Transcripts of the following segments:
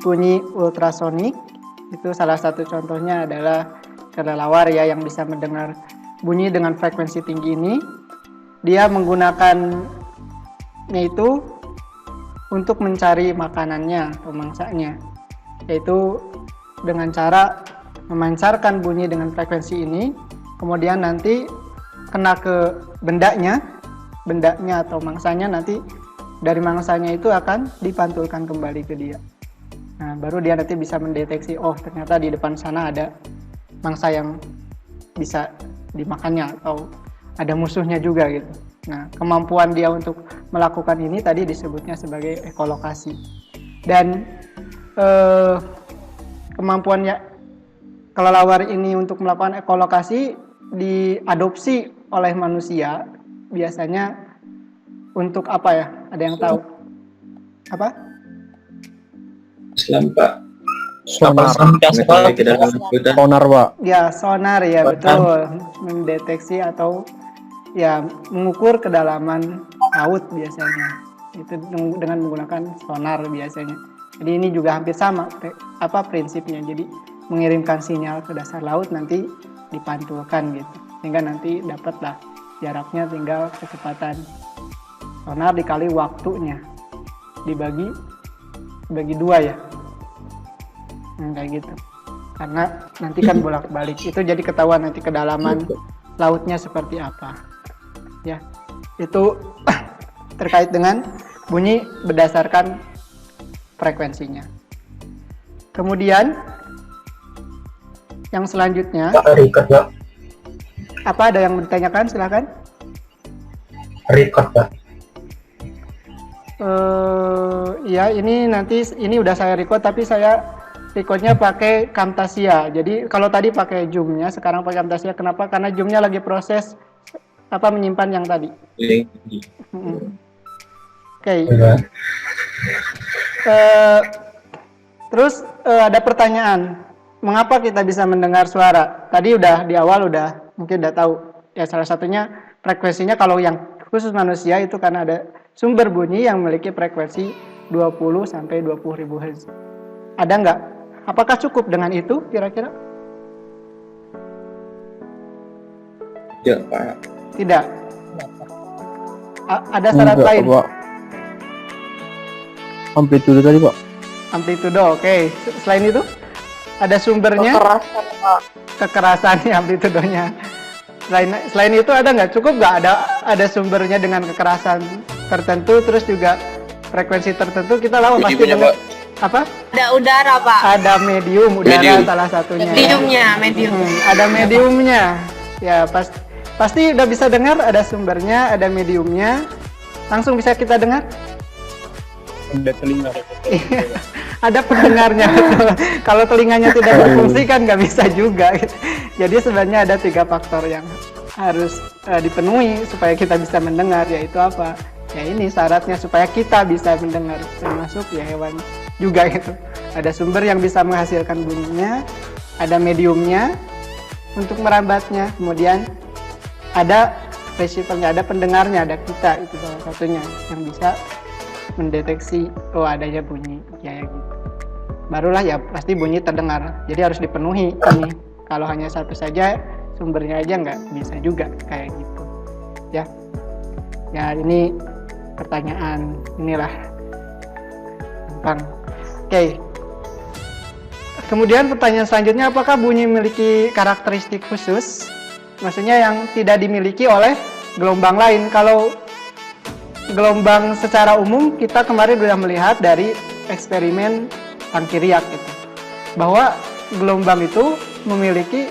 bunyi ultrasonik. Itu salah satu contohnya adalah kelelawar ya yang bisa mendengar bunyi dengan frekuensi tinggi ini. Dia menggunakannya itu untuk mencari makanannya atau mangsanya, yaitu dengan cara memancarkan bunyi dengan frekuensi ini, kemudian nanti kena ke bendanya atau mangsanya, nanti dari mangsanya itu akan dipantulkan kembali ke dia. Nah, baru dia nanti bisa mendeteksi, oh ternyata di depan sana ada mangsa yang bisa dimakannya atau ada musuhnya juga gitu. Nah, kemampuan dia untuk melakukan ini tadi disebutnya sebagai ekolokasi. Dan kemampuannya kelelawar ini untuk melakukan ekolokasi diadopsi oleh manusia biasanya untuk apa ya? Ada yang tahu? Apa? Islam, Pak. Sonar. Sonar, Pak. Ya, sonar ya, betul. Mendeteksi atau ya mengukur kedalaman laut biasanya. Itu dengan menggunakan sonar biasanya. Jadi ini juga hampir sama prinsipnya. Jadi mengirimkan sinyal ke dasar laut, nanti dipantulkan gitu. Sehingga nanti dapatlah jaraknya tinggal kecepatan. Sonar dikali waktunya. Dibagi dua ya. Kayak gitu. Karena nanti kan bolak-balik. Itu jadi ketahuan nanti kedalaman lautnya seperti apa. Ya. Itu terkait dengan bunyi berdasarkan frekuensinya. Kemudian yang selanjutnya, record, Pak. apa ada yang ditanyakan? Silakan. Record, Pak. Ya ini udah saya record, tapi saya recordnya pakai Camtasia. Jadi kalau tadi pakai Zoom-nya, sekarang pakai Camtasia. Kenapa? Karena Zoom-nya lagi proses menyimpan yang tadi. Oke. Terus ada pertanyaan, mengapa kita bisa mendengar suara? Tadi di awal mungkin udah tahu. Ya salah satunya frekuensinya kalau yang khusus manusia itu karena ada sumber bunyi yang memiliki frekuensi 20 sampai 20.000 Hz. Ada nggak? Apakah cukup dengan itu kira-kira? Tidak, Pak. Tidak. Ada syarat lain? Pak. Amplitude tadi, Pak. Amplitude, oke. Selain itu, ada sumbernya? Kekerasan, Pak. Kekerasan ya amplitudenya. Selain itu ada nggak? Cukup nggak ada sumbernya dengan kekerasan tertentu, terus juga frekuensi tertentu, kita lawan pasti dengan apa? Ada udara, Pak. Ada medium udara salah satunya. Medium. Ada mediumnya. Ya pasti udah bisa dengar, ada sumbernya, ada mediumnya. Langsung bisa kita dengar? Ada telinga. Ada pendengarnya. Kalau telinganya tidak berfungsi kan nggak bisa juga. Jadi sebenarnya ada 3 faktor yang harus dipenuhi supaya kita bisa mendengar, yaitu apa? Ya ini syaratnya supaya kita bisa mendengar, termasuk ya hewan juga gitu. Ada sumber yang bisa menghasilkan bunyinya, ada mediumnya untuk merambatnya, kemudian ada receivernya, ada pendengarnya, ada kita, itu salah satunya yang bisa mendeteksi adanya bunyi ya gitu. Barulah ya pasti bunyi terdengar. Jadi harus dipenuhi ini. Kalau hanya satu saja sumbernya aja nggak bisa juga kayak gitu. Ya ini pertanyaan inilah gampang. Oke. Kemudian pertanyaan selanjutnya, apakah bunyi memiliki karakteristik khusus? Maksudnya yang tidak dimiliki oleh gelombang lain. Kalau gelombang secara umum kita kemarin sudah melihat dari eksperimen tangkiriak itu, bahwa gelombang itu memiliki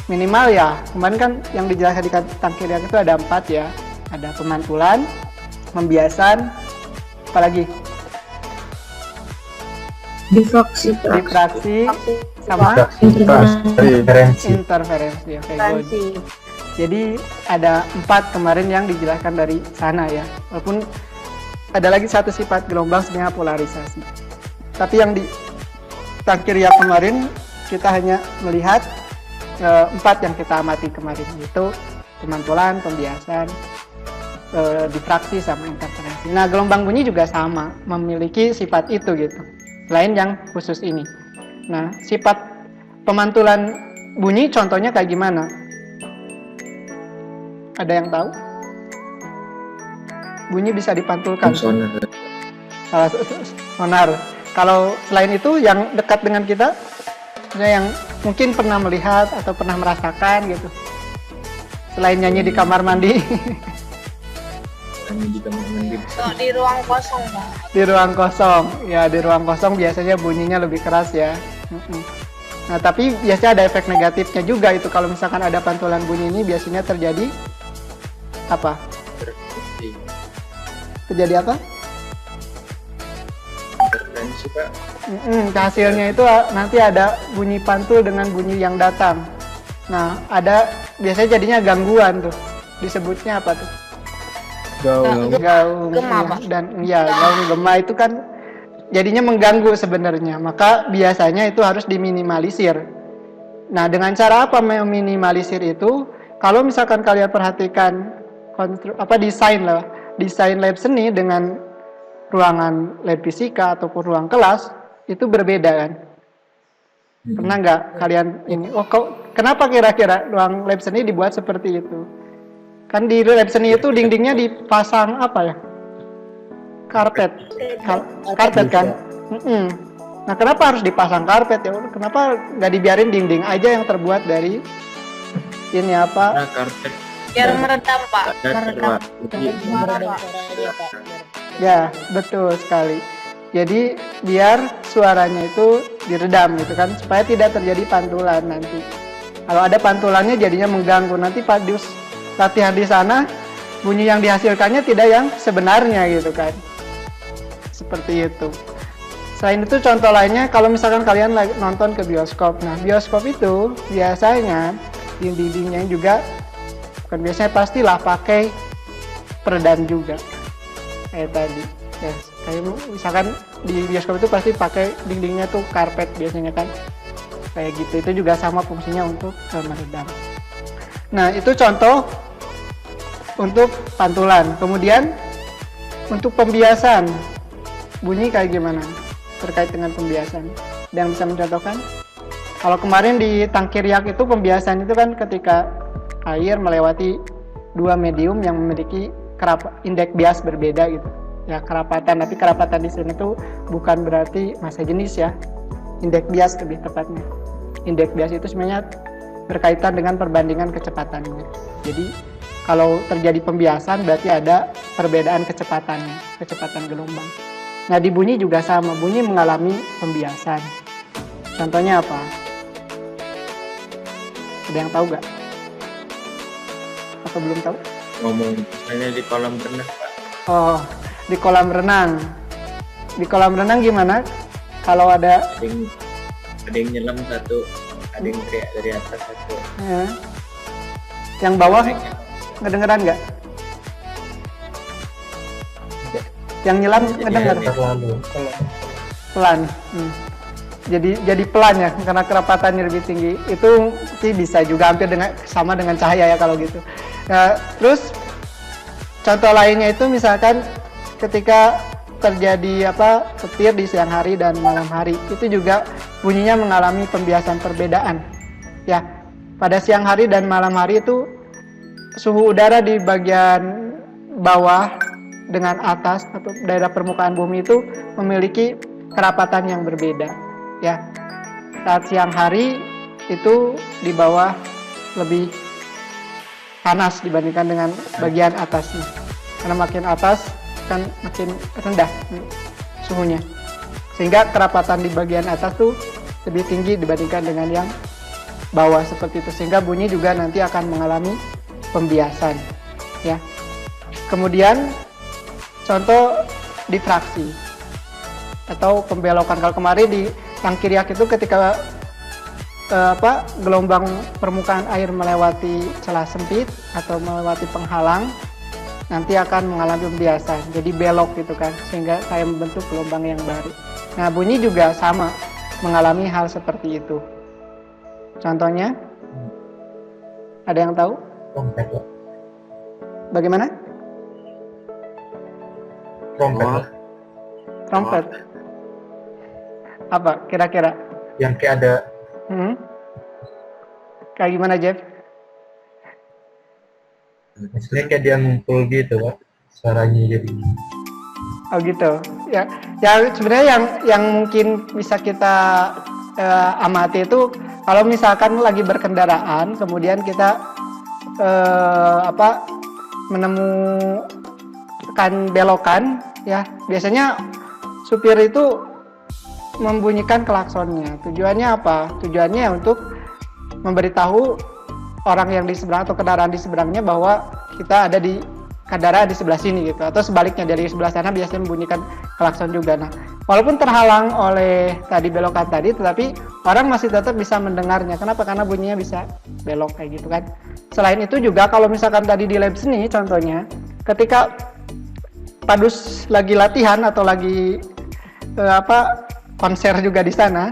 minimal ya, kemarin kan yang dijelaskan di tangkiriak itu ada 4 ya, ada pemantulan, pembiasan, apalagi Difraksi, sama interferensi. Okay, jadi ada 4 kemarin yang dijelaskan dari sana ya, walaupun ada lagi satu sifat gelombang sebenarnya polarisasi. Tapi yang di tangkiriak kemarin kita hanya melihat 4 yang kita amati kemarin, yaitu pemantulan, pembiasan, difraksi sama interferensi. Nah, gelombang bunyi juga sama, memiliki sifat itu gitu. lain yang khusus ini. Nah, sifat pemantulan bunyi contohnya kayak gimana? Ada yang tahu? Bunyi bisa dipantulkan. Sonar. Salah sonar. Kalau selain itu yang dekat dengan kita, misalnya yang mungkin pernah melihat atau pernah merasakan gitu. Selain nyanyi di kamar mandi. Hanya di kamar mandi. Oh, di ruang kosong, Pak. Di ruang kosong. Ya, di ruang kosong biasanya bunyinya lebih keras ya. Nah, tapi biasanya ada efek negatifnya juga itu. Kalau misalkan ada pantulan bunyi ini biasanya terjadi apa? Interferensi. Terjadi apa? Interferensi, Pak. Hasilnya itu nanti ada bunyi pantul dengan bunyi yang datang. Nah, ada biasanya jadinya gangguan tuh. Disebutnya apa tuh? Gaung. Gaung. Gema, Ya, Pak. dan ya gaung gema itu kan jadinya mengganggu sebenarnya. Maka biasanya itu harus diminimalisir. Nah, dengan cara apa meminimalisir itu? Kalau misalkan kalian perhatikan desain lab seni dengan ruangan lab fisika ataupun ruang kelas itu berbeda kan? Pernah nggak kalian ini? Oh, kenapa kira-kira ruang lab seni dibuat seperti itu? Kan di lab seni itu dindingnya dipasang apa ya? Karpet kan? Nah, kenapa harus dipasang karpet ya? Kenapa nggak dibiarin dinding aja yang terbuat dari ini apa? Nah, karpet Biar meredam, Pak. ada, Meredam. Pak. Ya, betul sekali. Jadi biar suaranya itu diredam gitu kan, supaya tidak terjadi pantulan nanti. Kalau ada pantulannya jadinya mengganggu, nanti Pak latihan di sana bunyi yang dihasilkannya tidak yang sebenarnya gitu kan. Seperti itu. Selain itu contoh lainnya kalau misalkan kalian nonton ke bioskop. Nah, bioskop itu biasanya dinding-dindingnya juga bukan biasanya pastilah pakai peredam juga. Kayak tadi. Ya, kayak misalkan di bioskop itu pasti pakai dindingnya tuh karpet biasanya kan. Kayak gitu. Itu juga sama fungsinya untuk meredam. Nah, itu contoh untuk pantulan. Kemudian untuk pembiasan bunyi kayak gimana terkait dengan pembiasan? Ada yang bisa mencontohkan? Kalau kemarin di tangki riak itu pembiasan itu kan ketika air melewati dua medium yang memiliki indeks bias berbeda gitu. Ya, kerapatan, tapi kerapatan di sini tuh bukan berarti massa jenis ya. Indeks bias lebih tepatnya. Indeks bias itu sebenarnya berkaitan dengan perbandingan kecepatannya. Jadi kalau terjadi pembiasan berarti ada perbedaan kecepatan gelombang. Nah, di bunyi juga sama, bunyi mengalami pembiasan. Contohnya apa? Ada yang tahu nggak? Atau belum tahu? Ngomong misalnya di kolam renang, Pak. Oh, di kolam renang. Di kolam renang gimana? Kalau ada Ada yang nyelam satu, ada yang teriak dari atas satu. ya, yang bawah ngedengeran nggak? Yang nyelam ngedenger? Terlalu. Pelan. Jadi pelan ya karena kerapatannya lebih tinggi. Itu sih bisa juga hampir sama dengan cahaya ya kalau gitu. Nah, terus contoh lainnya itu misalkan ketika terjadi petir di siang hari dan malam hari, itu juga bunyinya mengalami pembiasan perbedaan. Ya, pada siang hari dan malam hari itu suhu udara di bagian bawah dengan atas atau daerah permukaan bumi itu memiliki kerapatan yang berbeda. Ya, saat siang hari itu di bawah lebih panas dibandingkan dengan bagian atasnya. Karena makin atas kan makin rendah suhunya. Sehingga kerapatan di bagian atas tuh lebih tinggi dibandingkan dengan yang bawah seperti itu. Sehingga bunyi juga nanti akan mengalami pembiasan. Ya. Kemudian contoh difraksi atau pembelokan. Kalau kemarin di tangki riak itu ketika gelombang permukaan air melewati celah sempit atau melewati penghalang, nanti akan mengalami pembiasan. Jadi belok gitu kan, sehingga saya membentuk gelombang yang baru. Nah, bunyi juga sama, mengalami hal seperti itu. Contohnya, ada yang tahu? Trompet, Pak. Bagaimana? Trompet, Pak. Trompet. Apa kira-kira? Yang kayak ada Kayak gimana, Jeff? misalnya kayak dia ngumpul gitu Pak, suaranya jadi. Oh gitu. Ya, ya sebenarnya yang mungkin bisa kita amati itu kalau misalkan lagi berkendaraan, kemudian kita menemukan belokan, ya biasanya supir itu membunyikan klaksonnya. Tujuannya apa? Tujuannya untuk memberitahu orang yang di seberang atau kendaraan di seberangnya bahwa kita ada di kendaraan di sebelah sini gitu, atau sebaliknya dari sebelah sana biasanya membunyikan klakson juga. Nah, walaupun terhalang oleh tadi belokan tadi, tetapi orang masih tetap bisa mendengarnya. Kenapa? Karena bunyinya bisa belok kayak gitu kan. Selain itu juga kalau misalkan tadi di lab seni contohnya, ketika Padus lagi latihan atau lagi konser juga di sana,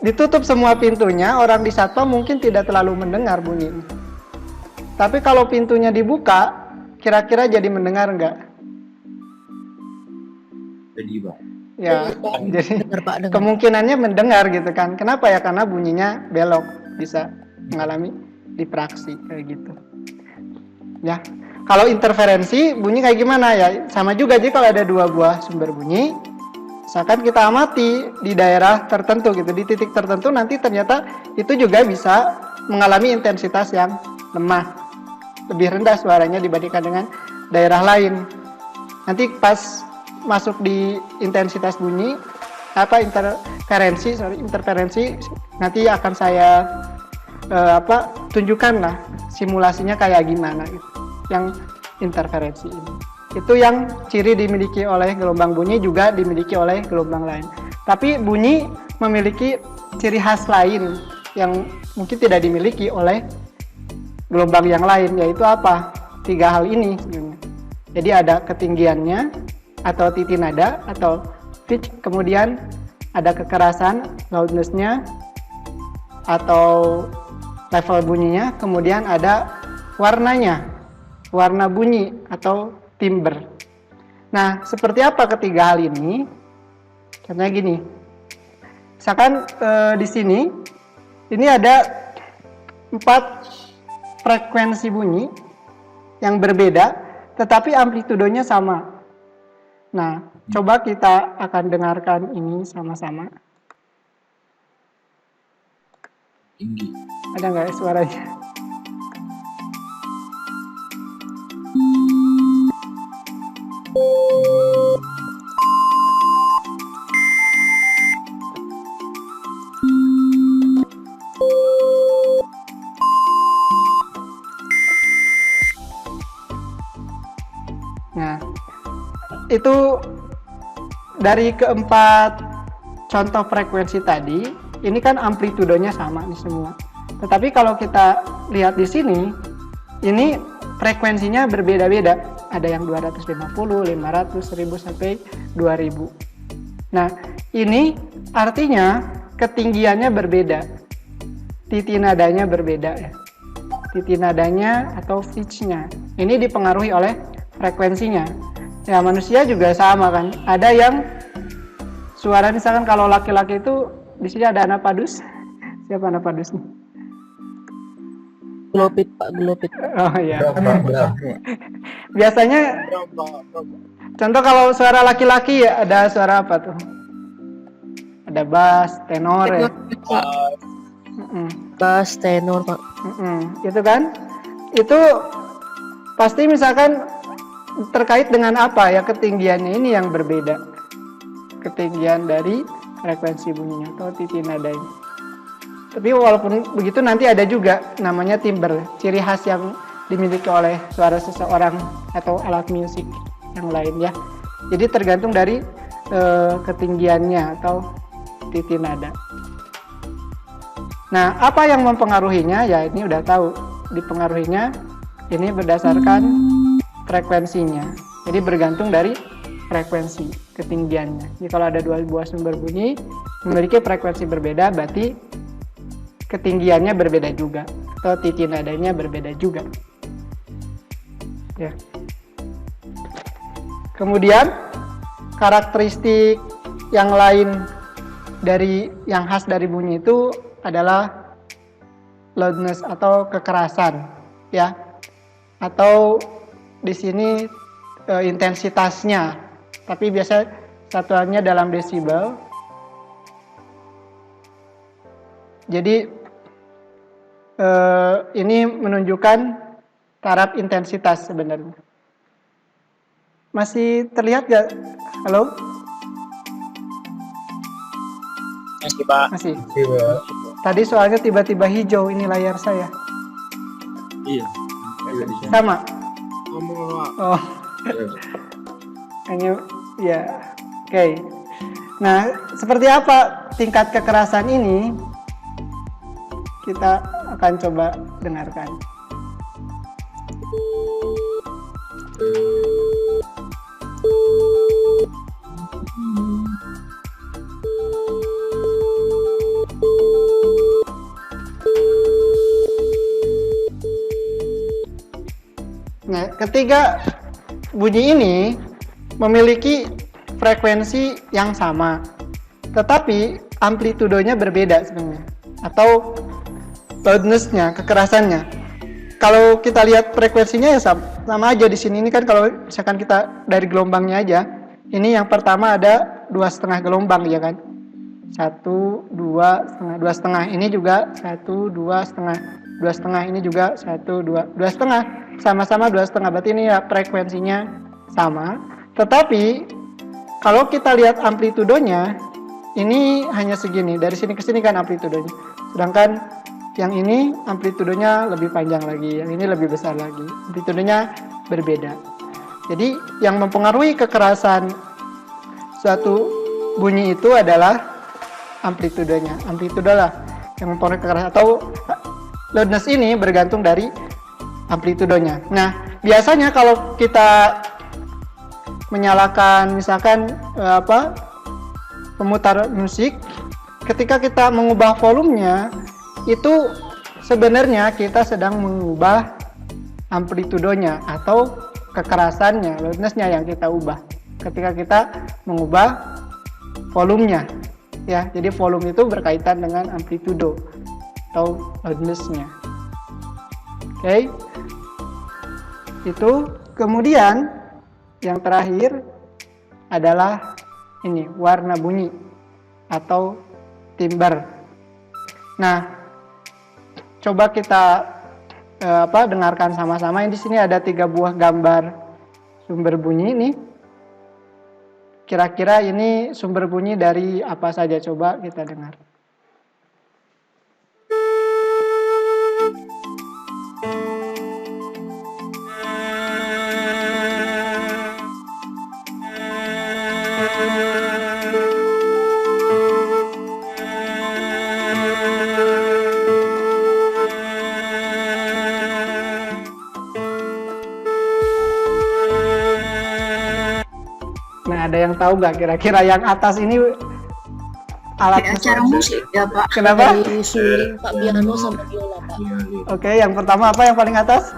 ditutup semua pintunya, orang di satpam mungkin tidak terlalu mendengar bunyi. Tapi kalau pintunya dibuka, kira-kira jadi mendengar nggak? Jadi Pak. Ya, jadi Dengar, Pak, dengar. kemungkinannya mendengar gitu kan. Kenapa ya? Karena bunyinya belok, bisa mengalami distraksi kayak gitu. Ya, kalau interferensi bunyi kayak gimana ya? Sama juga, jadi kalau ada dua buah sumber bunyi, misalkan kita amati di daerah tertentu gitu, di titik tertentu nanti ternyata itu juga bisa mengalami intensitas yang lemah, lebih rendah suaranya dibandingkan dengan daerah lain. Nanti pas masuk di intensitas bunyi interferensi nanti akan saya tunjukkan lah simulasinya kayak gimana gitu, yang interferensi ini. Itu yang ciri dimiliki oleh gelombang bunyi juga dimiliki oleh gelombang lain. Tapi bunyi memiliki ciri khas lain yang mungkin tidak dimiliki oleh gelombang yang lain, yaitu apa? 3 hal ini sebenarnya. Jadi ada ketinggiannya atau titik nada atau pitch, kemudian ada kekerasan loudness-nya atau level bunyinya, kemudian ada warnanya, warna bunyi atau timbre. Nah, seperti apa ketiga hal ini? Contohnya gini, misalkan di sini ini ada 4 frekuensi bunyi yang berbeda, tetapi amplitudonya sama. Nah, coba kita akan dengarkan ini sama-sama. Tinggi. Ada nggak suaranya? Nah, itu dari keempat contoh frekuensi tadi, ini kan amplitudonya sama nih semua. Tetapi kalau kita lihat di sini, ini frekuensinya berbeda-beda. Ada yang 250, 500, 1000 sampai 2000. Nah, ini artinya ketinggiannya berbeda. Titik nadanya berbeda ya. Titik nadanya atau pitch-nya. Ini dipengaruhi oleh frekuensinya. Ya, manusia juga sama kan. Ada yang suara misalkan kalau laki-laki itu di sini ada anak padus. Siapa anak padus nih? Glopit, Pak, glopit. Oh iya. Berapa? Biasanya contoh kalau suara laki-laki ya ada suara apa tuh? Ada bass, tenor ya. Pak. Bass, tenor, Pak. Itu kan? Itu pasti misalkan terkait dengan apa ya, ketinggiannya ini yang berbeda. Ketinggian dari frekuensi bunyinya atau titik nadanya. Tapi walaupun begitu nanti ada juga namanya timbre, ciri khas yang dimiliki oleh suara seseorang atau alat musik yang lain ya. Jadi tergantung dari ketinggiannya atau titik nada. Nah, apa yang mempengaruhinya? Ya ini udah tahu. Dipengaruhinya ini berdasarkan frekuensinya. Jadi bergantung dari frekuensi ketinggiannya. Jadi kalau ada 2 buah sumber bunyi memiliki frekuensi berbeda, berarti ketinggiannya berbeda juga atau titik nadanya berbeda juga. Ya. Kemudian karakteristik yang lain dari yang khas dari bunyi itu adalah loudness atau kekerasan, ya. Atau di sini intensitasnya, tapi biasa satuannya dalam desibel. Jadi ini menunjukkan taraf intensitas sebenarnya. Masih terlihat gak? Halo? Masih Pak. Masih. Iya. Tadi soalnya tiba-tiba hijau ini layar saya. Iya. Sama? Ngomong Oh, hanya ya. Oke. Nah, seperti apa tingkat kekerasan ini? Kita akan coba dengarkan. Nah, ketiga bunyi ini memiliki frekuensi yang sama, tetapi amplitudonya berbeda sebenarnya, atau loudness-nya, kekerasannya. Kalau kita lihat frekuensinya ya sama aja di sini. Ini kan kalau misalkan kita dari gelombangnya aja, ini yang pertama ada 2,5 gelombang, ya kan? 1, 2, 2,5. Ini juga 1, 2,5. 2,5 ini juga 1, 2, 2,5. Sama-sama 2,5. Berarti ini ya frekuensinya sama. Tetapi kalau kita lihat amplitudonya, ini hanya segini. Dari sini ke sini kan amplitudonya. Sedangkan yang ini amplitudonya lebih panjang lagi, yang ini lebih besar lagi. Amplitudonya berbeda. Jadi yang mempengaruhi kekerasan suatu bunyi itu adalah amplitudonya. Amplitudo lah yang mempengaruhi kekerasan, atau loudness ini bergantung dari amplitudonya. Nah, biasanya kalau kita menyalakan misalkan pemutar musik, ketika kita mengubah volumenya, itu sebenarnya kita sedang mengubah amplitudonya atau kekerasannya, loudness-nya yang kita ubah ketika kita mengubah volumenya, ya. Jadi volume itu berkaitan dengan amplitudo atau loudness-nya. Oke. Itu. Kemudian yang terakhir adalah ini, warna bunyi atau timbre. Nah, coba kita dengarkan sama-sama. Di sini ada 3 buah gambar sumber bunyi ini. Kira-kira ini sumber bunyi dari apa saja? Coba kita dengar. Nah, ada yang tahu nggak kira-kira yang atas ini alat acara musik ya Pak. Kenapa? Dari suling Pak, piano sama biola Pak. Oke, yang pertama apa yang paling atas?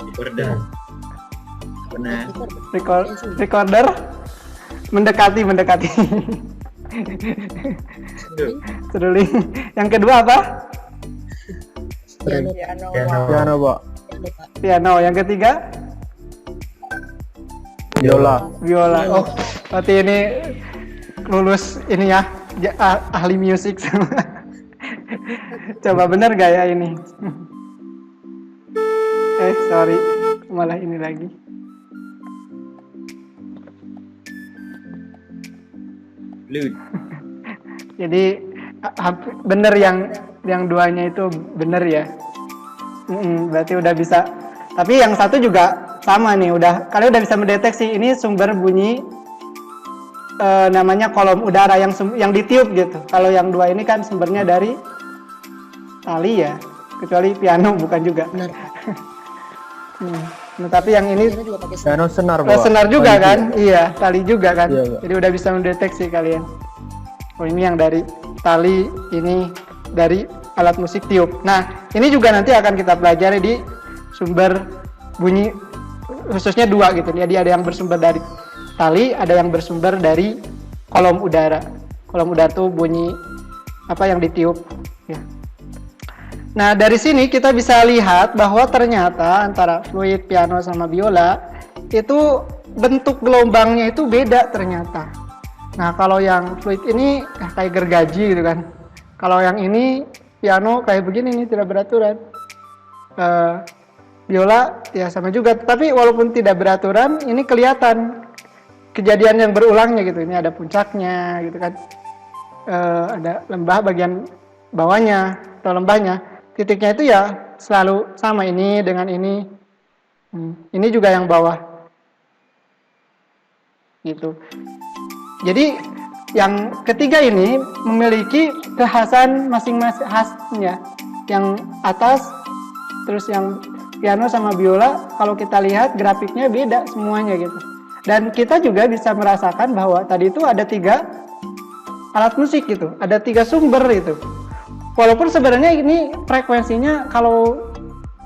Recorder. Benar. Recorder. Mendekati. Seruling. Yang kedua apa? Piano. Piano, Pak. Piano. Yang ketiga? Biola. Oh, berarti ini lulus ini ya, ahli musik sama. Coba bener gak ya ini? Sorry, malah ini lagi. Lud. Jadi bener yang duanya itu bener ya. Berarti udah bisa. Tapi yang satu juga sama nih, kalian udah bisa mendeteksi ini sumber bunyi namanya kolom udara yang ditiup gitu. Kalau yang dua ini kan sumbernya dari tali ya, kecuali piano bukan juga. Benar. Nah, tapi yang ini Piano juga pakai Piano senar, Pak. senar juga Tali kan? itu. Iya, tali juga kan. Iya, Pak. Jadi udah bisa mendeteksi kalian. Oh, ini yang dari tali, ini dari alat musik tiup. Nah, ini juga nanti akan kita pelajari di sumber bunyi, khususnya dua gitu. Jadi ada yang bersumber dari tali, ada yang bersumber dari kolom udara. Kalau udah tuh bunyi apa yang ditiup ya. Nah, dari sini kita bisa lihat bahwa ternyata antara fluid, piano sama biola itu bentuk gelombangnya itu beda ternyata. Nah, kalau yang fluid ini kayak gergaji gitu kan. Kalau yang ini piano kayak begini nih, tidak beraturan. Biola ya sama juga, tapi walaupun tidak beraturan, ini kelihatan kejadian yang berulangnya gitu. Ini ada puncaknya gitu kan. Ada lembah bagian bawahnya atau lembahnya. Titiknya itu ya selalu sama, ini dengan ini. Ini juga yang bawah. Gitu. Jadi yang ketiga ini memiliki kekhasan masing-masing khasnya. Yang atas, terus yang piano sama biola, kalau kita lihat grafiknya beda semuanya gitu. Dan kita juga bisa merasakan bahwa tadi itu ada 3 alat musik gitu, ada 3 sumber itu. Walaupun sebenarnya ini frekuensinya kalau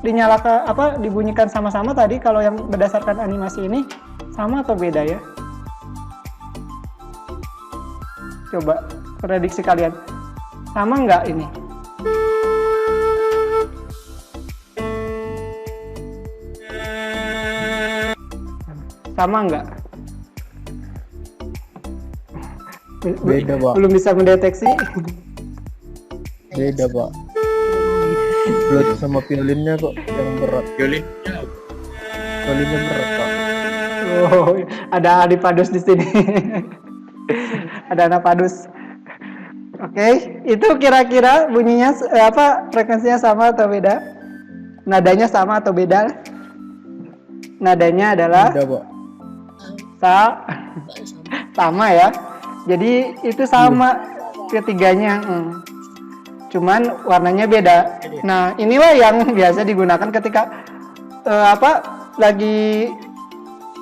dinyalakan dibunyikan sama-sama tadi, kalau yang berdasarkan animasi ini sama atau beda ya? Coba prediksi kalian, sama nggak ini? Sama nggak? Beda, Pak. Belum bisa mendeteksi. Beda, Pak. Flute sama violinnya kok yang berat. Violinnya Violinnya berat, Pak. Oh, ada Adi Padus di sini. Ada anak Padus. Oke, itu kira-kira bunyinya frekuensinya sama atau beda? Nadanya sama atau beda? Nadanya adalah Beda, Pak. sama ya. Jadi itu sama ketiganya. Cuman warnanya beda. Nah, inilah yang biasa digunakan ketika lagi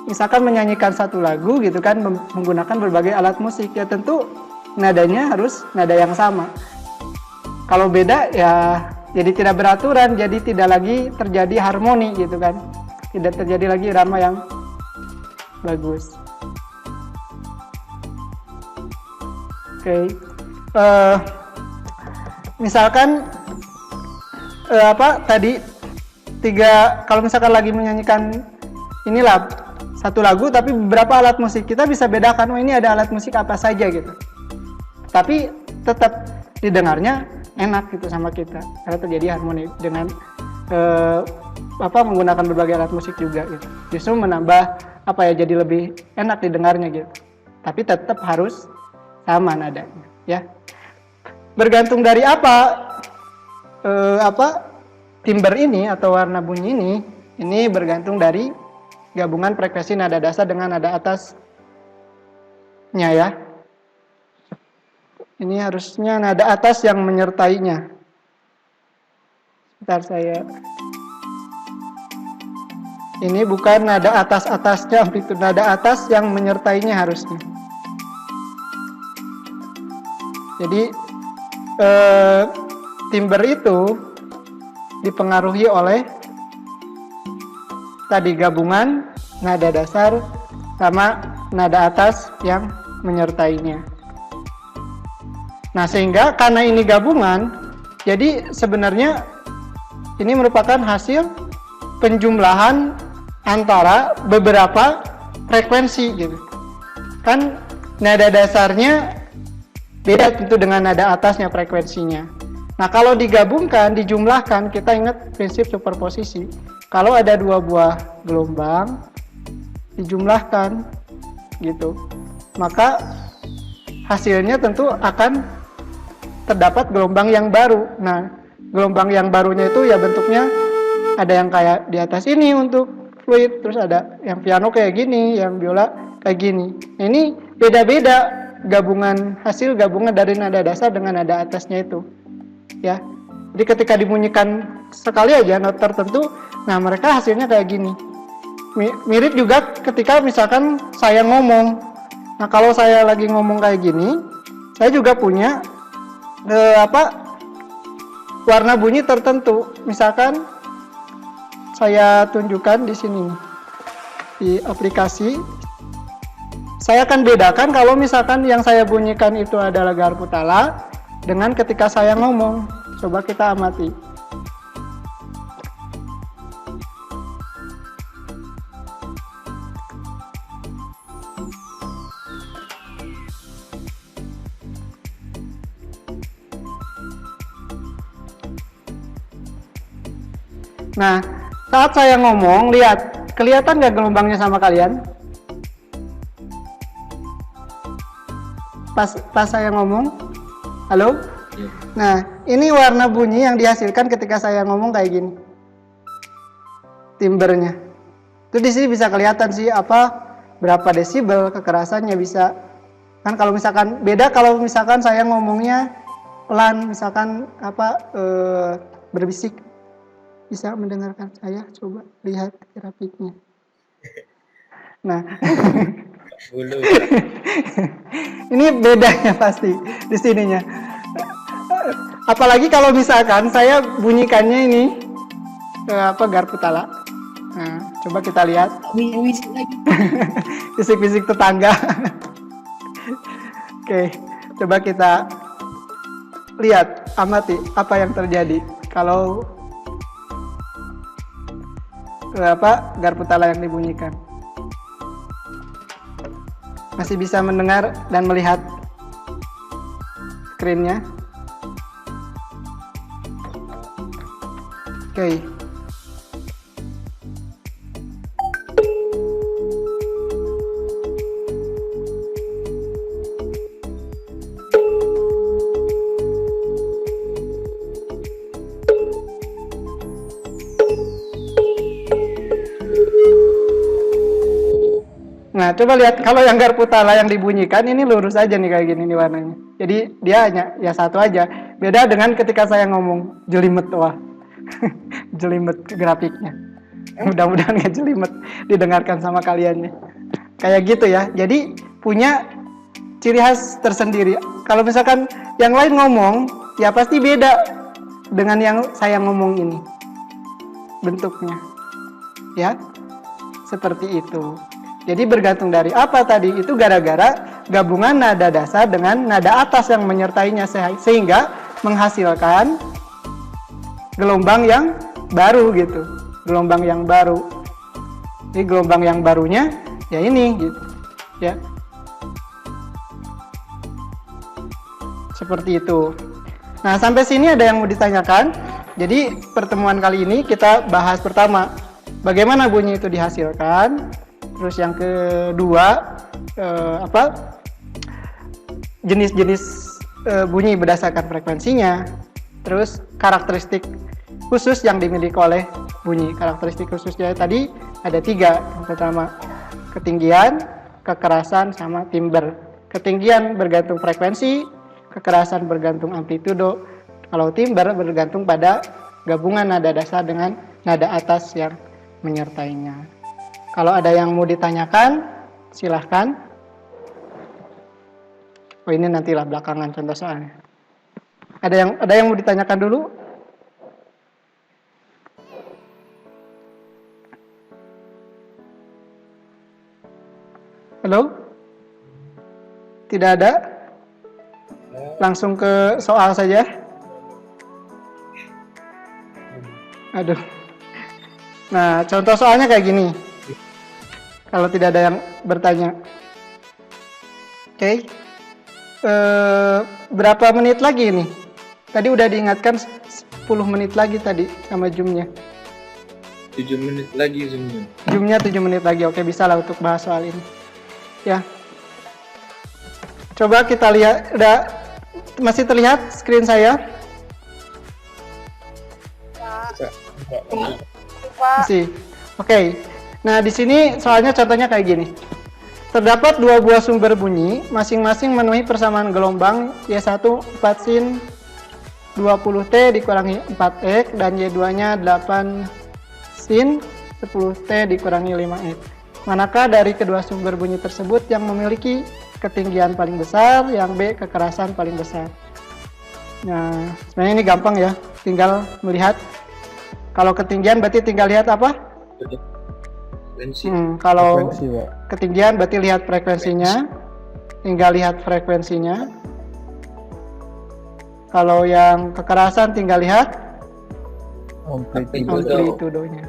misalkan menyanyikan satu lagu gitu kan, menggunakan berbagai alat musik. Ya tentu nadanya harus nada yang sama. Kalau beda ya jadi tidak beraturan, jadi tidak lagi terjadi harmoni gitu kan. Tidak terjadi lagi irama yang bagus. Oke. Misalkan tadi 3, kalau misalkan lagi menyanyikan inilah satu lagu tapi beberapa alat musik, kita bisa bedakan ini ada alat musik apa saja gitu. Tapi tetap didengarnya enak gitu sama kita karena terjadi harmoni dengan menggunakan berbagai alat musik juga gitu. Justru menambah jadi lebih enak didengarnya gitu. Tapi tetap harus sama nadanya ya. Bergantung dari timbre ini atau warna bunyi ini bergantung dari gabungan frekuensi nada dasar dengan nada atasnya ya. Ini harusnya nada atas yang menyertainya. Sebentar ini bukan nada atas-atasnya, amplitude nada atas yang menyertainya harusnya. Jadi timbre itu dipengaruhi oleh tadi gabungan nada dasar sama nada atas yang menyertainya. Nah, sehingga karena ini gabungan, jadi sebenarnya ini merupakan hasil penjumlahan antara beberapa frekuensi gitu. Kan nada dasarnya beda tentu dengan nada atasnya frekuensinya. Nah, kalau digabungkan, dijumlahkan, kita ingat prinsip superposisi. Kalau ada 2 buah gelombang dijumlahkan gitu, maka hasilnya tentu akan terdapat gelombang yang baru. Nah, gelombang yang barunya itu ya bentuknya ada yang kayak di atas ini untuk fluid, terus ada yang piano kayak gini, yang biola kayak gini. Nah, ini beda-beda hasil gabungan dari nada dasar dengan nada atasnya itu. Ya. Jadi ketika dibunyikan sekali aja not tertentu, nah mereka hasilnya kayak gini. Mirip juga ketika misalkan saya ngomong. Nah, kalau saya lagi ngomong kayak gini, saya juga punya warna bunyi tertentu. Misalkan saya tunjukkan di sini nih, di aplikasi saya akan bedakan kalau misalkan yang saya bunyikan itu adalah garpu tala dengan ketika saya ngomong. Coba kita amati. Nah, saat saya ngomong, lihat, kelihatan nggak gelombangnya sama kalian? Pas saya ngomong, halo? Iya. Nah, ini warna bunyi yang dihasilkan ketika saya ngomong kayak gini. Timbernya. Itu di sini bisa kelihatan sih berapa desibel kekerasannya bisa. Kan kalau misalkan beda kalau misalkan saya ngomongnya pelan, misalkan berbisik. Bisa mendengarkan saya? Coba lihat grafiknya. Nah, Bulu. ini bedanya pasti di sininya. Apalagi kalau misalkan saya bunyikannya ini garpu tala. Nah, coba kita lihat. Wisik lagi. Bisik-bisik tetangga. Oke, coba kita lihat, amati apa yang terjadi kalau garpu tala yang dibunyikan. Masih bisa mendengar dan melihat screen-nya? Oke. Nah, coba lihat kalau yang garpu tala yang dibunyikan ini lurus aja nih kayak gini nih warnanya. Jadi dia hanya ya satu aja. Beda dengan ketika saya ngomong jelimet, wah. Jelimet grafiknya. Mudah-mudahan nggak jelimet didengarkan sama kalian ya. Kayak gitu ya. Jadi punya ciri khas tersendiri. Kalau misalkan yang lain ngomong, ya pasti beda dengan yang saya ngomong ini. Bentuknya. Ya. Seperti itu. Jadi bergantung dari apa tadi? Itu gara-gara gabungan nada dasar dengan nada atas yang menyertainya sehingga menghasilkan gelombang yang baru gitu. Gelombang yang baru. Jadi gelombang yang barunya ya ini gitu. Ya. Seperti itu. Nah, sampai sini ada yang mau ditanyakan? Jadi pertemuan kali ini kita bahas pertama bagaimana bunyi itu dihasilkan. Terus yang kedua, jenis-jenis bunyi berdasarkan frekuensinya. Terus karakteristik khusus yang dimiliki oleh bunyi. Karakteristik khususnya tadi ada 3. Yang pertama, ketinggian, kekerasan, sama timbre. Ketinggian bergantung frekuensi, kekerasan bergantung amplitudo. Kalau timbre bergantung pada gabungan nada dasar dengan nada atas yang menyertainya. Kalau ada yang mau ditanyakan, silahkan. Oh, ini nantilah belakangan contoh soalnya. Ada yang mau ditanyakan dulu? Halo? Tidak ada? Langsung ke soal saja. Aduh. Nah, contoh soalnya kayak gini. Kalau tidak ada yang bertanya. Oke. Berapa menit lagi nih? Tadi udah diingatkan 10 menit lagi tadi sama Zoom-nya. 7 menit lagi Zoom-nya. Zoom-nya 7 menit lagi. Oke, bisa lah untuk bahas soal ini. Ya. Coba kita lihat. Masih terlihat screen saya? Masih. Oke. Nah, di sini soalnya contohnya kayak gini. Terdapat 2 buah sumber bunyi, masing-masing memenuhi persamaan gelombang Y1 4 sin 20T dikurangi 4X dan Y2-nya 8 sin 10T dikurangi 5X. Manakah dari kedua sumber bunyi tersebut yang memiliki ketinggian paling besar, yang B kekerasan paling besar? Nah, sebenarnya ini gampang ya, tinggal melihat. Kalau ketinggian berarti tinggal lihat apa? frekuensi. Kalau Frekuensi, Pak. ketinggian berarti lihat frekuensinya, tinggal lihat frekuensinya. Kalau yang kekerasan tinggal lihat Amplitude. amplitudonya.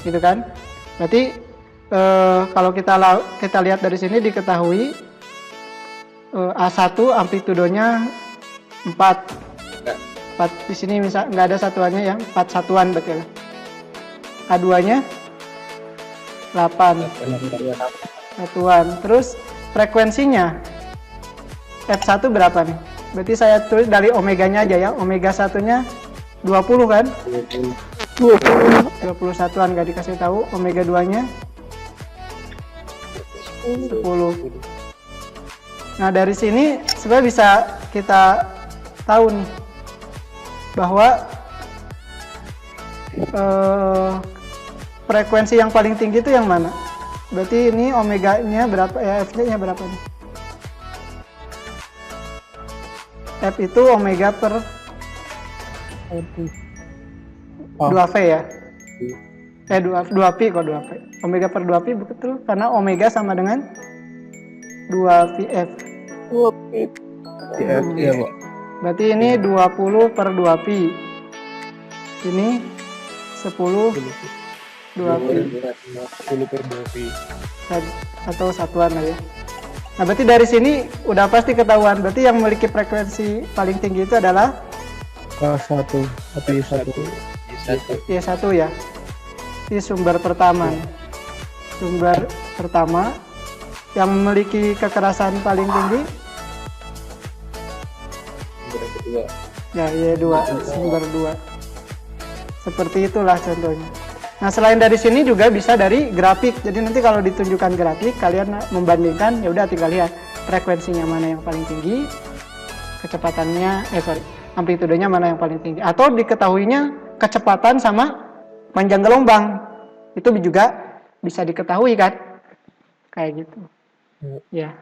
Gitu kan? Berarti kalau kita lihat dari sini diketahui A1 amplitudonya 4 di sini misal nggak ada satuannya yang 4 satuan betul. A2-nya 8 satuan. Terus frekuensinya F1 berapa nih? Berarti saya tulis dari omeganya aja ya. Omega 1-nya 20 kan? 20 satuan nggak dikasih tahu. Omega 2-nya 10. Nah, dari sini sebenarnya bisa kita tahu nih bahwa frekuensi yang paling tinggi itu yang mana? Berarti ini omeganya berapa ya, F-nya berapa nih? F itu omega per 2V ya? 2P kok 2P. Omega per 2P betul karena omega sama dengan 2VF. Iya, Pak. Berarti ini 20 per 2Pi. Ini 10 2Pi. 10 per 2P. Atau satuan lah ya. Nah, berarti dari sini udah pasti ketahuan. Berarti yang memiliki frekuensi paling tinggi itu adalah K1, API1. Y1 ya. Ini sumber pertama. Sumber pertama yang memiliki kekerasan paling tinggi ya Y2, sumber 2. Seperti itulah contohnya. Nah, selain dari sini juga bisa dari grafik. Jadi nanti kalau ditunjukkan grafik, kalian membandingkan, ya udah tinggal lihat frekuensinya mana yang paling tinggi, kecepatannya, amplitudenya mana yang paling tinggi. Atau diketahuinya kecepatan sama panjang gelombang. Itu juga bisa diketahui kan? Kayak gitu. Ya.